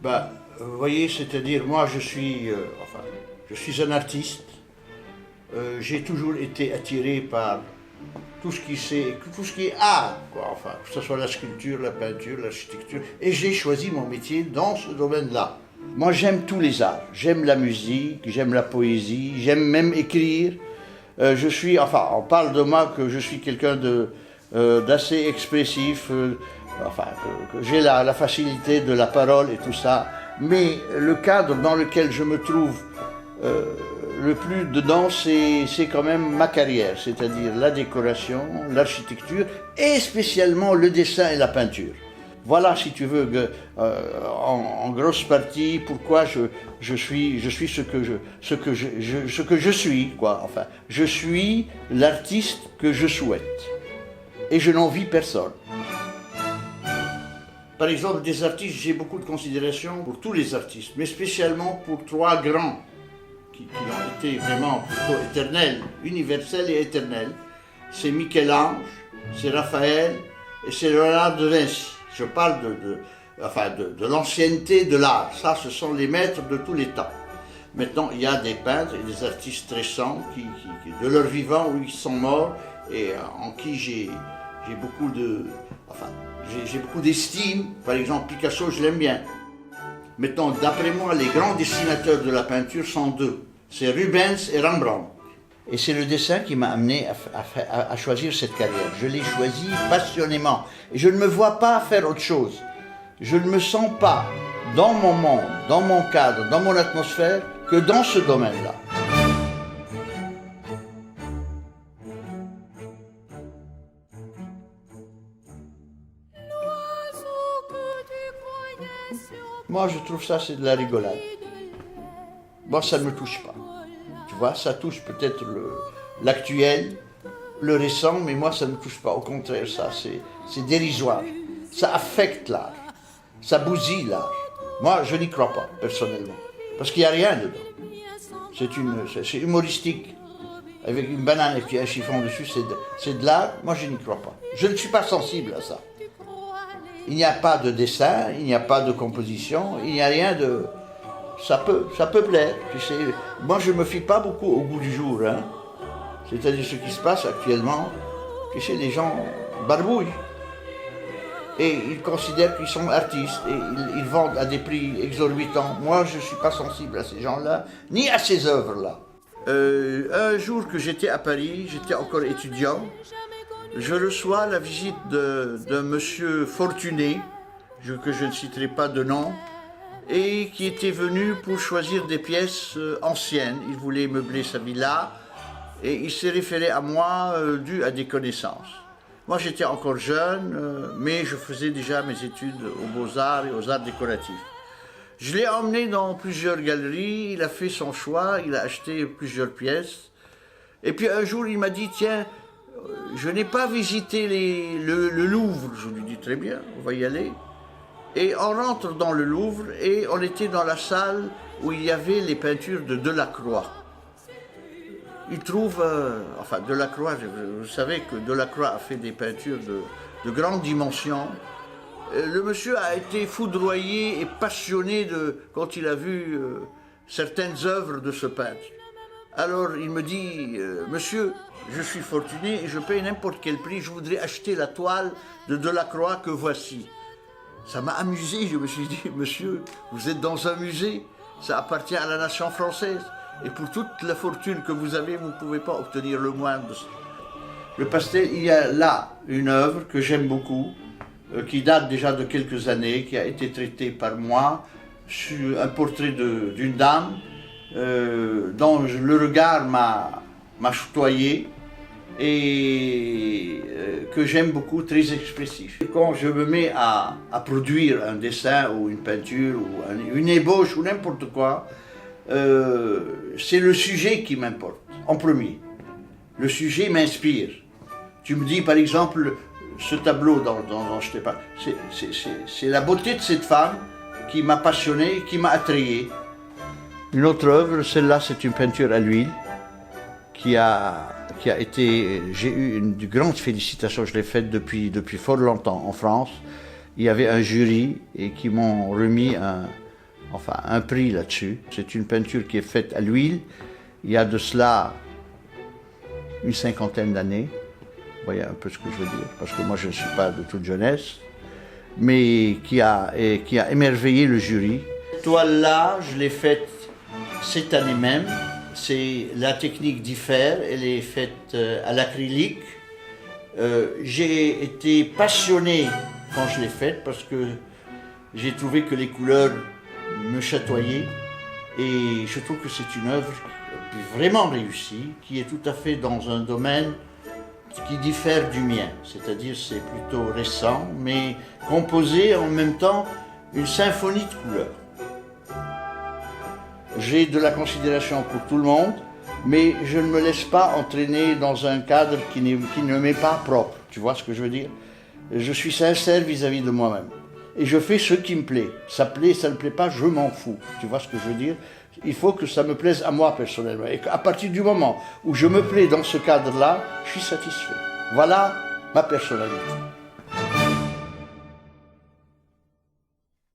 Bah, vous voyez, c'est-à-dire, moi, je suis un artiste. J'ai toujours été attiré par tout ce qui est art, quoi. Enfin, que ce soit la sculpture, la peinture, l'architecture. Et j'ai choisi mon métier dans ce domaine-là. Moi, j'aime tous les arts. J'aime la musique, j'aime la poésie, j'aime même écrire. On parle de moi que je suis quelqu'un d'assez expressif, que j'ai la facilité de la parole et tout ça. Mais le cadre dans lequel je me trouve le plus dedans, c'est quand même ma carrière, c'est-à-dire la décoration, l'architecture et spécialement le dessin et la peinture. Voilà, si tu veux, en grosse partie, pourquoi je suis ce que je suis, quoi. Enfin, je suis l'artiste que je souhaite. Et je n'envie personne. Par exemple, des artistes, j'ai beaucoup de considération pour tous les artistes, mais spécialement pour trois grands qui ont été vraiment plutôt éternels, universels et éternels. C'est Michel-Ange, c'est Raphaël et c'est Léonard de Vinci. Je parle de l'ancienneté de l'art. Ça, ce sont les maîtres de tous les temps. Maintenant, il y a des peintres et des artistes récents qui de leur vivant, où ils sont morts, et en qui j'ai beaucoup d'estime. Par exemple, Picasso, je l'aime bien. Maintenant, d'après moi, les grands dessinateurs de la peinture sont deux. C'est Rubens et Rembrandt. Et c'est le dessin qui m'a amené à choisir cette carrière. Je l'ai choisi passionnément. Et je ne me vois pas faire autre chose. Je ne me sens pas dans mon monde, dans mon cadre, dans mon atmosphère, que dans ce domaine-là. Moi, je trouve ça, c'est de la rigolade. Moi, ça ne me touche pas. Tu vois, ça touche peut-être l'actuel, le récent, mais moi, ça ne me touche pas. Au contraire, ça, c'est dérisoire. Ça affecte l'art. Ça bousille l'art. Moi, je n'y crois pas, personnellement. Parce qu'il n'y a rien dedans. C'est humoristique. Avec une banane et puis un chiffon dessus, c'est de l'art. Moi, je n'y crois pas. Je ne suis pas sensible à ça. Il n'y a pas de dessin, il n'y a pas de composition, il n'y a rien de... Ça peut plaire. Tu sais, moi, je ne me fie pas beaucoup au goût du jour. Hein. C'est-à-dire ce qui se passe actuellement. Tu sais, les gens barbouillent. Et ils considèrent qu'ils sont artistes. Et ils vendent à des prix exorbitants. Moi, je ne suis pas sensible à ces gens-là, ni à ces œuvres-là. Un jour que j'étais à Paris, j'étais encore étudiant, je reçois la visite d'un monsieur fortuné, que je ne citerai pas de nom, et qui était venu pour choisir des pièces anciennes. Il voulait meubler sa villa et il s'est référé à moi dû à des connaissances. Moi, j'étais encore jeune, mais je faisais déjà mes études aux beaux-arts et aux arts décoratifs. Je l'ai emmené dans plusieurs galeries, il a fait son choix, il a acheté plusieurs pièces. Et puis un jour, il m'a dit, tiens, je n'ai pas visité le Louvre. Je lui dis, très bien, on va y aller. Et on rentre dans le Louvre et on était dans la salle où il y avait les peintures de Delacroix. Il trouve, Delacroix, vous savez que Delacroix a fait des peintures de grande dimension. Le monsieur a été foudroyé et passionné quand il a vu certaines œuvres de ce peintre. Alors il me dit, monsieur, je suis fortuné et je paye n'importe quel prix, je voudrais acheter la toile de Delacroix que voici. Ça m'a amusé, je me suis dit, monsieur, vous êtes dans un musée, ça appartient à la nation française. Et pour toute la fortune que vous avez, vous ne pouvez pas obtenir le moindre. Le pastel, il y a là une œuvre que j'aime beaucoup, qui date déjà de quelques années, qui a été traitée par moi, sur un portrait d'une dame, dont le regard m'a chatoyé, et que j'aime beaucoup, très expressif. Et quand je me mets à produire un dessin ou une peinture ou une ébauche ou n'importe quoi, c'est le sujet qui m'importe, en premier. Le sujet m'inspire. Tu me dis par exemple, ce tableau dont je t'ai parlé, c'est la beauté de cette femme qui m'a passionné, qui m'a attrayé. Une autre œuvre, celle-là, c'est une peinture à l'huile qui a été, j'ai eu une grande félicitation, je l'ai faite depuis fort longtemps en France. Il y avait un jury et qui m'ont remis enfin un prix là-dessus. C'est une peinture qui est faite à l'huile, il y a de cela une 50aine d'années. Vous voyez un peu ce que je veux dire, parce que moi je ne suis pas de toute jeunesse, mais qui a émerveillé le jury. Cette toile-là, je l'ai faite cette année même. La technique diffère, elle est faite à l'acrylique. J'ai été passionné quand je l'ai faite parce que j'ai trouvé que les couleurs me chatoyaient et je trouve que c'est une œuvre vraiment réussie, qui est tout à fait dans un domaine qui diffère du mien, c'est-à-dire c'est plutôt récent, mais composé en même temps une symphonie de couleurs. J'ai de la considération pour tout le monde, mais je ne me laisse pas entraîner dans un cadre qui ne m'est pas propre, tu vois ce que je veux dire? Je suis sincère vis-à-vis de moi-même. Et je fais ce qui me plaît. Ça plaît, ça ne plaît pas, je m'en fous. Tu vois ce que je veux dire? Il faut que ça me plaise à moi personnellement. Et à partir du moment où je me plais dans ce cadre-là, je suis satisfait. Voilà ma personnalité.